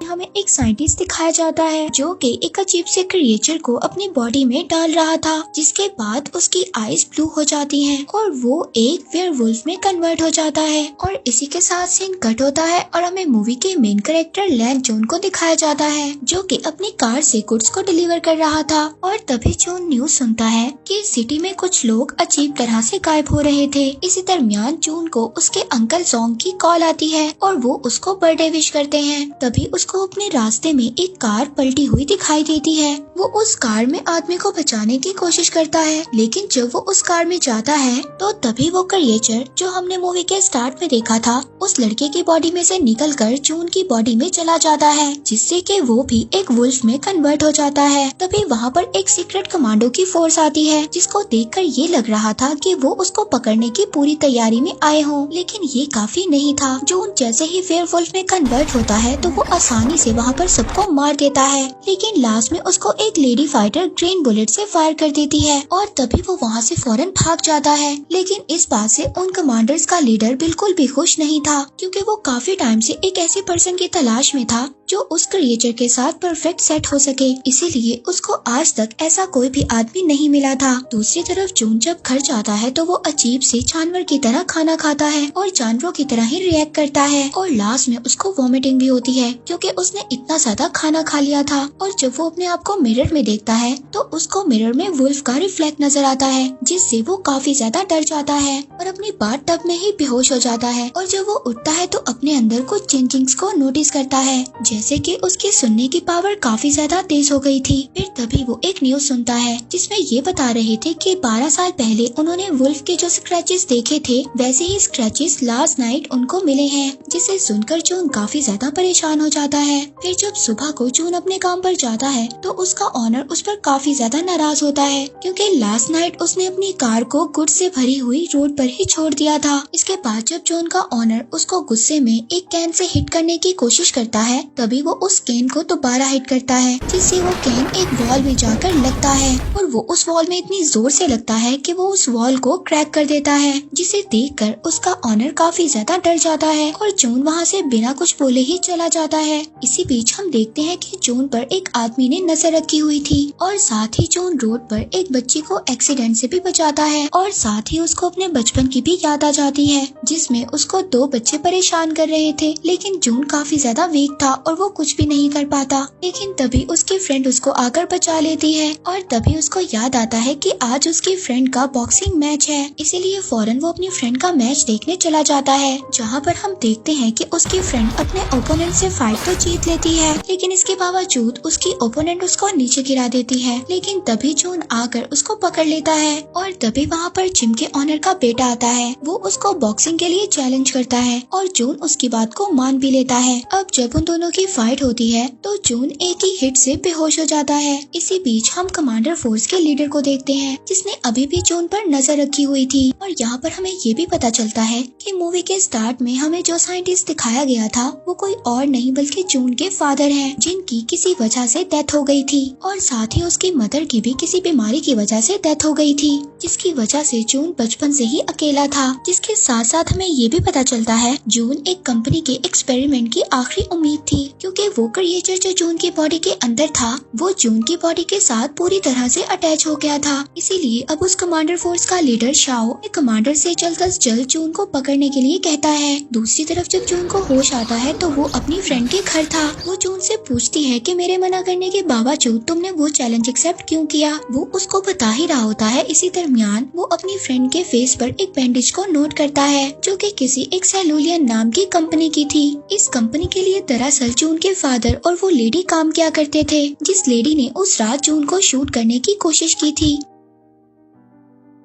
हमें एक साइंटिस्ट दिखाया जाता है जो कि एक अजीब से क्रिएचर को अपनी बॉडी में डाल रहा था, जिसके बाद उसकी आईज ब्लू हो जाती हैं और वो एक वेयरवुल्फ में कन्वर्ट हो जाता है। और इसी के साथ सीन कट होता है और हमें मूवी के मेन कैरेक्टर लैन जून को दिखाया जाता है जो कि अपनी कार से गुड्स को डिलीवर कर रहा था। और तभी जून न्यूज सुनता है कि सिटी में कुछ लोग अजीब तरह से गायब हो रहे थे। इसी दरमियान जून को उसके अंकल सॉन्ग की कॉल आती है और वो उसको बर्थडे विश करते हैं। तभी उसको अपने रास्ते में एक कार पलटी हुई दिखाई देती है। वो उस कार में आदमी को बचाने की कोशिश करता है, लेकिन जब वो उस कार में जाता है तो तभी वो क्रिएचर जो हमने मूवी के स्टार्ट में देखा था उस लड़के की बॉडी में से निकलकर जून की बॉडी में चला जाता है, जिससे कि वो भी एक वुल्फ में कन्वर्ट हो जाता है। तभी वहाँ पर एक सीक्रेट कमांडो की फोर्स आती है, जिसको देखकर ये लग रहा था कि वो उसको पकड़ने की पूरी तैयारी में आए हों, लेकिन ये काफी नहीं था। जून जैसे ही वेयरवुल्फ में कन्वर्ट होता है तो वो आसानी से वहाँ पर सबको मार देता है, लेकिन लास्ट में उसको एक लेडी फाइटर ग्रीन बुलेट से फायर कर देती है और तभी वो वहाँ से फौरन भाग जाता है। लेकिन इस बात से उन कमांडर्स का लीडर बिल्कुल भी खुश नहीं था, क्योंकि वो काफी टाइम से एक ऐसे पर्सन की तलाश में था जो उस क्रिएचर के साथ परफेक्ट सेट हो सके, इसीलिए उसको आज तक ऐसा कोई भी आदमी नहीं मिला था। दूसरी तरफ जून जब घर जाता है तो वो अजीब से जानवर की तरह खाना खाता है और जानवरों की तरह ही रिएक्ट करता है और लास्ट में उसको वॉमिटिंग भी होती है, क्योंकि उसने इतना ज्यादा खाना खा लिया था। और जब वो अपने आप को मिरर में देखता है तो उसको मिरर में वुल्फ का रिफ्लेक्ट नजर आता है, जिससे वो काफी ज्यादा डर जाता है और अपनी बाथ टब में ही बेहोश हो जाता है। और जब वो उठता है तो अपने अंदर कुछ चेंजिंग्स को नोटिस करता है, जैसे कि उसकी सुनने की पावर काफी ज्यादा तेज हो गई थी। फिर तभी वो एक न्यूज सुनता है जिसमें ये बता रहे थे कि 12 साल पहले उन्होंने वुल्फ के जो स्क्रैचेस देखे थे वैसे ही स्क्रैचेस लास्ट नाइट उनको मिले हैं, जिसे सुनकर जून काफी ज्यादा परेशान हो जाता है। फिर जब सुबह को जून अपने काम पर जाता है तो उसका ऑनर उस पर काफी ज्यादा नाराज होता है, क्योंकि लास्ट नाइट उसने अपनी कार को गुड्स से भरी हुई रोड पर ही छोड़ दिया था। इसके बाद जब जून का ऑनर उसको गुस्से में एक कैन से हिट करने की कोशिश करता है तभी वो उस कैन को दोबारा हिट करता है, जिससे वो कैन एक वॉल में जाकर लगता है और वो उस वॉल में इतनी जोर से लगता है कि वो उस वॉल को क्रैक कर देता है, जिसे देखकर उसका ऑनर काफी ज्यादा डर जाता है और जून वहाँ से बिना कुछ बोले ही चला जाता है। इसी बीच हम देखते हैं कि जून पर एक आदमी ने नजर रखी हुई थी और साथ ही जून रोड पर एक बच्ची को एक्सीडेंट से भी बचाता है और साथ ही उसको अपने बचपन की भी याद आ जाती है, जिसमें उसको 2 बच्चे परेशान कर रहे थे, लेकिन जून काफी ज्यादा वीक था और वो कुछ भी नहीं कर पाता। लेकिन तभी उसकी फ्रेंड उसको आकर बचा लेती है और तभी उसको याद आता है कि आज उसकी फ्रेंड का बॉक्सिंग मैच है, इसीलिए फौरन वो अपनी फ्रेंड का मैच देखने चला जाता है, जहाँ पर हम देखते हैं कि उसकी फ्रेंड अपने ओपोनेंट से फाइट तो जीत लेती है, लेकिन इसके बावजूद उसकी ओपोनेंट उसको नीचे गिरा देती है। लेकिन तभी जून आकर उसको पकड़ लेता है और तभी वहाँ पर जिम के ऑनर का बेटा आता है। वो उसको बॉक्सिंग के लिए चैलेंज करता है और जून उसकी बात को मान भी लेता है। अब जब उन दोनों की फाइट होती है तो जून एक ही हिट से बेहोश हो जाता है। इसी बीच हम कमांडर फोर्स के लीडर को देखते हैं, जिसने अभी भी जून पर नजर रखी हुई थी। और यहाँ पर हमें ये भी पता चलता है कि मूवी के स्टार्ट में हमें जो साइंटिस्ट दिखाया गया था वो कोई और नहीं बल्कि जून के फादर हैं, जिनकी किसी वजह से डेथ हो गई थी और साथ ही उसकी मदर की भी किसी बीमारी की वजह से डेथ हो गई थी, जिसकी वजह से जून बचपन से ही अकेला था। जिसके साथ साथ हमें ये भी पता चलता है जून एक कंपनी के एक्सपेरिमेंट की आखिरी उम्मीद थी, क्योंकि वो क्रिएचर जो जून की बॉडी के अंदर था वो जून की बॉडी के साथ पूरी तरह से अटैच हो गया था। इसीलिए अब उस कमांडर फोर्स का लीडर शाओ कमांडर से जल्द अज जल्द जून को पकड़ने के लिए कहता है। दूसरी तरफ जब जून को होश आता है तो वो अपनी फ्रेंड के घर था। वो जून से पूछती है कि मेरे मना करने के बावजूद तुमने वो चैलेंज एक्सेप्ट क्यों किया। वो उसको बता ही रहा होता है। इसी दरमियान वो अपनी फ्रेंड के फेस पर एक बैंडेज को नोट करता है, जो कि किसी एक सेलुलियन नाम की कंपनी की थी। इस कंपनी के लिए दरअसल जून के फादर और वो लेडी काम किया करते थे, जिस लेडी ने उस रात जून को शूट करने की कोशिश की थी।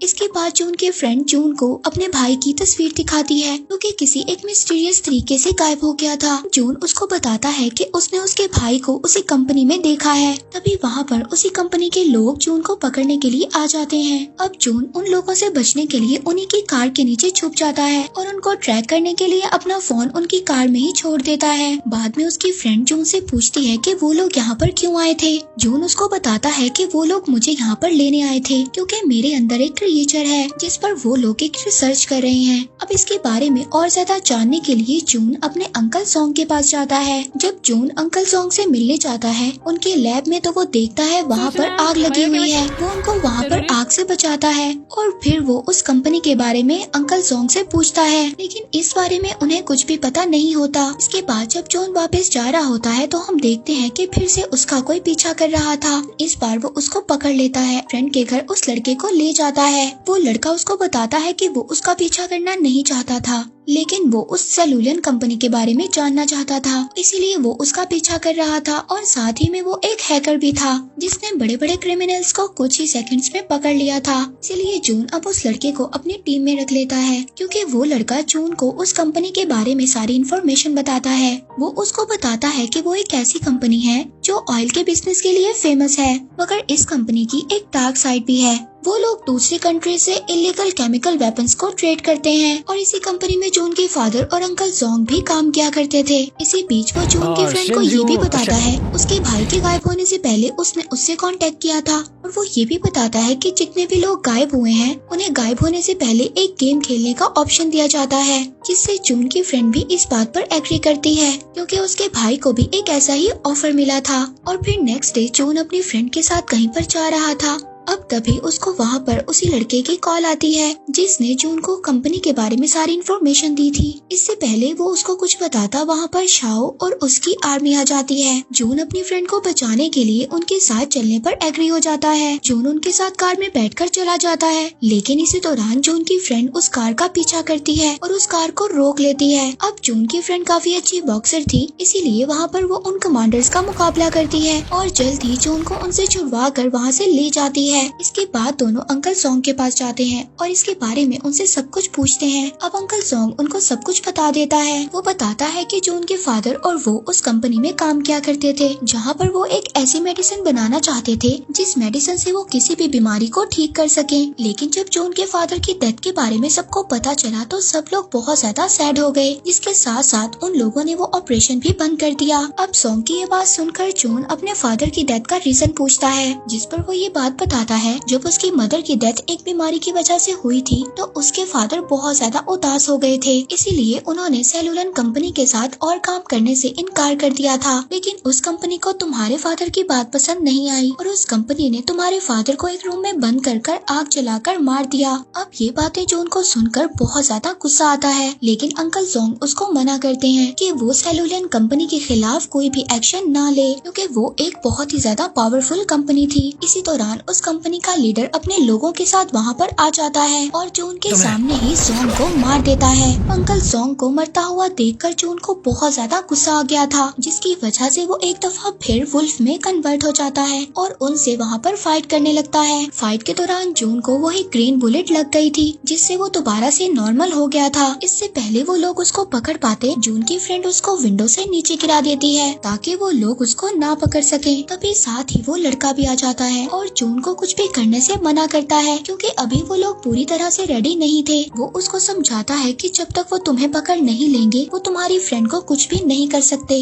इसके बाद जून के फ्रेंड जून को अपने भाई की तस्वीर दिखाती है, जो कि किसी एक मिस्टीरियस तरीके से गायब हो गया था। जून उसको बताता है कि उसने उसके भाई को उसी कंपनी में देखा है। तभी वहाँ पर उसी कंपनी के लोग जून को पकड़ने के लिए आ जाते हैं। अब जून उन लोगों से बचने के लिए उन्हीं की कार के नीचे छुप जाता है और उनको ट्रैक करने के लिए अपना फोन उनकी कार में ही छोड़ देता है। बाद में उसकी फ्रेंड जून से पूछती है कि वो लोग यहाँ पर क्यों आए थे। जून उसको बताता है कि वो लोग मुझे यहाँ पर लेने आए थे, क्योंकि मेरे अंदर एक क्रिएचर है जिस पर वो लोग एक रिसर्च कर रहे हैं। अब इसके बारे में और ज्यादा जानने के लिए जून अपने अंकल सॉन्ग के पास जाता है। जब जून अंकल सॉन्ग से मिलने जाता है उनके लैब में तो वो देखता है वहाँ पर आग लगी हुई है। वो उनको वहाँ पर आग से बचाता है और फिर वो उस कंपनी के बारे में अंकल सॉन्ग से पूछता है, लेकिन इस बारे में उन्हें कुछ भी पता नहीं होता। इसके बाद जब जून वापस जा रहा होता है तो हम देखते हैं कि फिर से उसका कोई पीछा कर रहा था। इस बार वो उसको पकड़ लेता है, फ्रेंड के घर उस लड़के को ले जाता है। वो लड़का उसको बताता है कि वो उसका पीछा करना नहीं चाहता था, लेकिन वो उस सेलुलियन कंपनी के बारे में जानना चाहता था, इसीलिए वो उसका पीछा कर रहा था। और साथ ही में वो एक हैकर भी था जिसने बड़े बड़े क्रिमिनल्स को कुछ ही सेकंड्स में पकड़ लिया था। इसीलिए जून अब उस लड़के को अपनी टीम में रख लेता है, क्योंकि वो लड़का जून को उस कंपनी के बारे में सारी इन्फॉर्मेशन बताता है। वो उसको बताता है कि वो एक ऐसी कंपनी है जो ऑयल के बिजनेस के लिए फेमस है, मगर इस कंपनी की एक डार्क साइड भी है। वो लोग दूसरी कंट्री से इलीगल केमिकल वेपन्स को ट्रेड करते हैं और इसी कंपनी में जून के फादर और अंकल जोंग भी काम किया करते थे। इसी बीच वो जून के फ्रेंड को ये भी बताता है उसके भाई के गायब होने से पहले उसने उससे कांटेक्ट किया था, और वो ये भी बताता है कि जितने भी लोग गायब हुए हैं उन्हें गायब होने से पहले एक गेम खेलने का ऑप्शन दिया जाता है, जिससे जून की फ्रेंड भी इस बात पर एग्री करती है, क्योंकि उसके भाई को भी एक ऐसा ही ऑफर मिला था। और फिर नेक्स्ट डे जून अपनी फ्रेंड के साथ कहीं पर जा रहा था। अब तभी उसको वहाँ पर उसी लड़के की कॉल आती है जिसने जून को कंपनी के बारे में सारी इन्फॉर्मेशन दी थी। इससे पहले वो उसको कुछ बताता वहाँ पर शाओ और उसकी आर्मी आ जाती है। जून अपनी फ्रेंड को बचाने के लिए उनके साथ चलने पर एग्री हो जाता है। जून उनके साथ कार में बैठकर चला जाता है, लेकिन इसी दौरान जून की फ्रेंड उस कार का पीछा करती है और उस कार को रोक लेती है। अब जून की फ्रेंड काफी अच्छी बॉक्सर थी, इसीलिए वहाँ पर वो उन कमांडर्स का मुकाबला करती है और जल्द ही जून को उनसे छुड़वा कर वहाँ से ले जाती है। इसके बाद दोनों अंकल सॉन्ग के पास जाते हैं और इसके बारे में उनसे सब कुछ पूछते हैं। अब अंकल सॉन्ग उनको सब कुछ बता देता है। वो बताता है कि जून के फादर और वो उस कंपनी में काम किया करते थे जहाँ पर वो एक ऐसी मेडिसिन बनाना चाहते थे जिस मेडिसिन से वो किसी भी बीमारी को ठीक कर सके। लेकिन जब जून के फादर की डेथ के बारे में सबको पता चला तो सब लोग बहुत ज्यादा सैड हो गए, जिसके साथ साथ उन लोगों ने वो ऑपरेशन भी बंद कर दिया। अब सॉन्ग की ये बात सुनकर जून अपने फादर की डेथ का रीजन पूछता है, जिस पर वो ये बात बताता है जब उसकी मदर की डेथ एक बीमारी की वजह से हुई थी तो उसके फादर बहुत ज्यादा उदास हो गए थे, इसीलिए उन्होंने सेलुलन कंपनी के साथ और काम करने से इनकार कर दिया था। लेकिन उस कंपनी को तुम्हारे फादर की बात पसंद नहीं आई और उस कंपनी ने तुम्हारे फादर को एक रूम में बंद कर आग जलाकर मार दिया। अब ये बातें जून को सुनकर बहुत ज्यादा गुस्सा आता है, लेकिन अंकल जोंग उसको मना करते हैं कि वो सेलुलन कंपनी के खिलाफ कोई भी एक्शन ना ले, क्योंकि वो एक बहुत ही ज्यादा पावरफुल कंपनी थी। इसी दौरान उस कंपनी का लीडर अपने लोगों के साथ वहाँ पर आ जाता है और जून के सामने ही जोंग को मार देता है। अंकल जोंग को मरता हुआ देखकर जून को बहुत ज्यादा गुस्सा आ गया था, जिसकी वजह से वो एक दफा फिर वुल्फ में कन्वर्ट हो जाता है और उनसे वहाँ पर फाइट करने लगता है। फाइट के दौरान जून को वही ग्रीन बुलेट लग गई थी, जिससे वो दोबारा से नॉर्मल हो गया था। इससे पहले वो लोग उसको पकड़ पाते, जून की फ्रेंड उसको विंडो से नीचे गिरा देती है ताकि वो लोग उसको ना पकड़ सके। तभी साथ ही वो लड़का भी आ जाता है और जून को कुछ भी करने से मना करता है, क्योंकि अभी वो लोग पूरी तरह से रेडी नहीं थे। वो उसको समझाता है कि जब तक वो तुम्हें पकड़ नहीं लेंगे वो तुम्हारी फ्रेंड को कुछ भी नहीं कर सकते।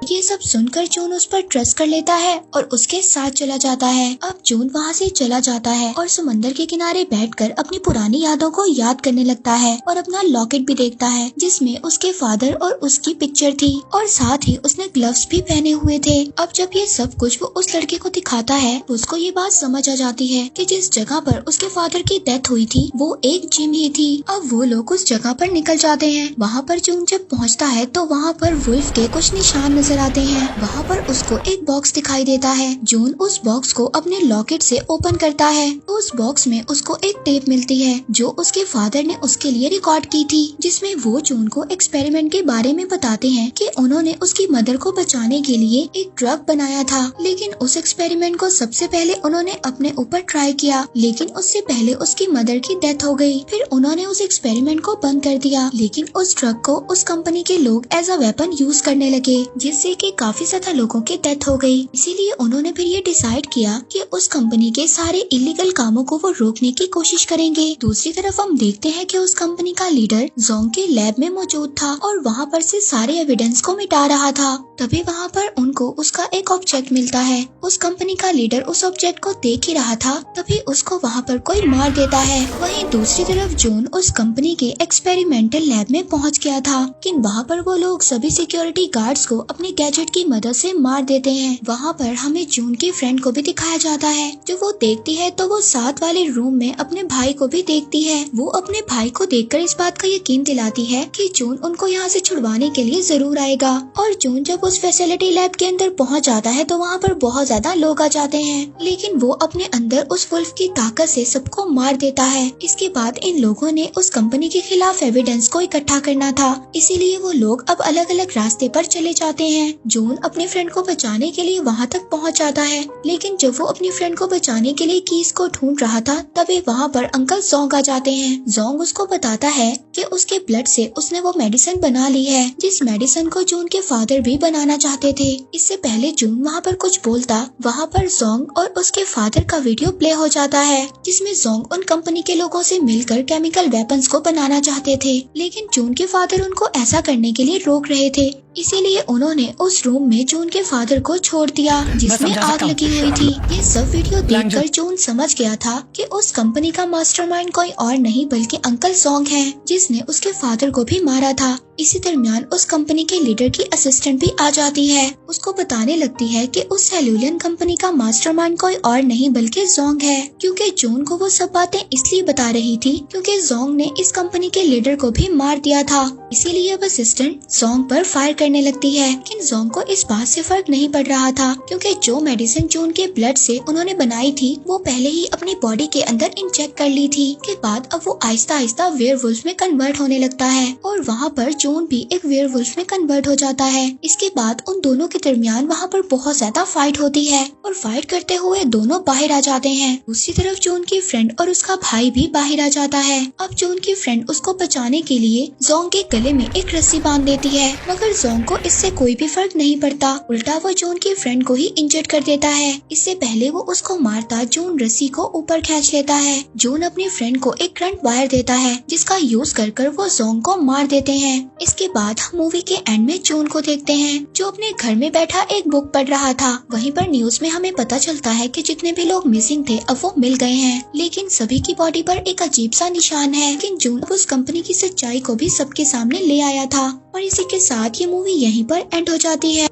ये सब सुनकर जून उस पर ट्रस्ट कर लेता है और उसके साथ चला जाता है। अब जून वहाँ से चला जाता है और समंदर के किनारे बैठकर अपनी पुरानी यादों को याद करने लगता है और अपना लॉकेट भी देखता है जिसमें उसके फादर और उसकी पिक्चर थी और साथ ही उसने ग्लव्स भी पहने हुए थे। अब जब ये सब कुछ वो उस लड़के को दिखाता है उसको ये बात समझ आ जाती है कि जिस जगह पर उसके फादर की डेथ हुई थी वो एक जिम ही थी। अब वो लोग उस जगह पर निकल जाते हैं। वहाँ पर जून जब पहुँचता है तो वहाँ पर वुल्फ के कुछ निशान नजर आते हैं। वहाँ पर उसको एक बॉक्स दिखाई देता है। जून उस बॉक्स को अपने लॉकेट से ओपन करता है तो उस बॉक्स में उसको एक टेप मिलती है जो उसके फादर ने उसके लिए रिकॉर्ड की थी, जिसमें वो जून को एक्सपेरिमेंट के बारे में बताते हैं कि उन्होंने उसकी मदर को बचाने के लिए एक ड्रग बनाया था। लेकिन उस एक्सपेरिमेंट को सबसे पहले उन्होंने अपने ऊपर ट्राई किया, लेकिन उससे पहले उसकी मदर की डेथ हो गई। फिर उन्होंने उस एक्सपेरिमेंट को बंद कर दिया, लेकिन उस ड्रग को उस कंपनी के लोग एज अ वेपन यूज करने लगे, जिससे कि काफी ज्यादा लोगों की डेथ हो गई। इसीलिए उन्होंने फिर ये डिसाइड किया कि उस कंपनी के सारे इलीगल कामों को वो रोकने की कोशिश करेंगे। दूसरी तरफ हम देखते हैं कि उस कंपनी का लीडर जोंग के लैब में मौजूद था और वहाँ पर से सारे एविडेंस को मिटा रहा था। तभी वहाँ पर उनको उसका एक ऑब्जेक्ट मिलता है। उस कंपनी का लीडर उस ऑब्जेक्ट को देख ही रहा था, तभी उसको वहाँ पर कोई मार देता है। वहीं दूसरी तरफ जून उस कंपनी के एक्सपेरिमेंटल लैब में पहुँच गया था, लेकिन वहाँ पर वो लोग सभी सिक्योरिटी गार्ड्स को अपने गैजेट की मदद से मार देते हैं। वहाँ पर हमें जून की फ्रेंड को भी दिखाया जाता है। जो वो देखती है तो वो साथ वाले रूम में अपने भाई को भी देखती है। वो अपने भाई को देखकर इस बात का यकीन दिलाती है कि जून उनको यहाँ से छुड़वाने के लिए जरूर आएगा। और जून जब उस फैसिलिटी लैब के अंदर पहुँच जाता है तो वहाँ पर बहुत ज्यादा लोग आ जाते हैं, लेकिन वो अपने अंदर उस वुल्फ की ताकत से सबको मार देता है। इसके बाद इन लोगों ने उस कंपनी के खिलाफ एविडेंस को इकट्ठा करना था, इसीलिए वो लोग अब अलग अलग रास्ते पर चले जाते हैं। जून अपनी फ्रेंड को बचाने के लिए वहाँ तक पहुँच जाता है, लेकिन जब वो अपनी फ्रेंड को बचाने के लिए कीज को ढूंढ रहा था तभी वहाँ पर अंकल जोंग आ जाते हैं। जोंग उसको बताता है कि उसके ब्लड से उसने वो मेडिसिन बना ली है, जिस मेडिसिन को जून के फादर भी बनाना चाहते थे। इससे पहले जून वहाँ पर कुछ बोलता, वहाँ पर जोंग और उसके फादर का वीडियो प्ले हो जाता है, जिसमें जोंग उन कंपनी के लोगों से मिलकर केमिकल वेपन्स को बनाना चाहते थे, लेकिन जून के फादर उनको ऐसा करने के लिए रोक रहे थे। इसीलिए उन्होंने उस रूम में जून के फादर को छोड़ दिया जिसमें आग लगी हुई थी। ये सब वीडियो देखकर जून समझ गया था कि उस कंपनी का मास्टरमाइंड कोई और नहीं बल्कि अंकल जोंग है, जिसने उसके फादर को भी मारा था। इसी दरमियान उस कंपनी के लीडर की असिस्टेंट भी आ जाती है। उसको बताने लगती है कि उस सेल्यूलियन कंपनी का मास्टरमाइंड कोई और नहीं बल्कि जोंग है, क्योंकि जून को वो सब बातें इसलिए बता रही थी क्योंकि जोंग ने इस कंपनी के लीडर को भी मार दिया था। इसीलिए अब असिस्टेंट जोंग पर फायर करने लगती है, लेकिन जोंग को इस बात से फर्क नहीं पड़ रहा था क्योंकि जो मेडिसिन जून के ब्लड से उन्होंने बनाई थी वो पहले ही अपनी बॉडी के अंदर इंजेक्ट कर ली थी। के बाद अब वो आहिस्ता आहिस्ता वेयरवुल्फ में कन्वर्ट होने लगता है और वहाँ पर जून भी एक वेयरवुल्फ में कन्वर्ट हो जाता है। इसके बाद उन दोनों के दरमियान वहाँ पर बहुत ज्यादा फाइट होती है और फाइट करते हुए दोनों बाहर आ जाते हैं। दूसरी तरफ जून की फ्रेंड और उसका भाई भी बाहर आ जाता है। अब जून की फ्रेंड उसको बचाने के लिए जोंग के गले में एक रस्सी बांध देती है, मगर जोंग को इससे कोई भी फर्क नहीं पड़ता। उल्टा वो जून की फ्रेंड को ही इंजर्ड कर देता है। इससे पहले वो उसको मारता जून रस्सी को ऊपर खींच लेता है। जून अपनी फ्रेंड को एक करंट वायर देता है जिसका यूज कर वो जोंग को मार देते हैं। इसके बाद हम मूवी के एंड में जून को देखते हैं जो अपने घर में बैठा एक बुक पढ़ रहा था। वहीं पर न्यूज में हमें पता चलता है कि जितने भी लोग मिसिंग थे अब वो मिल गए हैं, लेकिन सभी की बॉडी पर एक अजीब सा निशान है। लेकिन जून उस कंपनी की सच्चाई को भी सबके सामने ले आया था। और इसी के साथ ये मूवी यहीं पर एंड हो जाती है।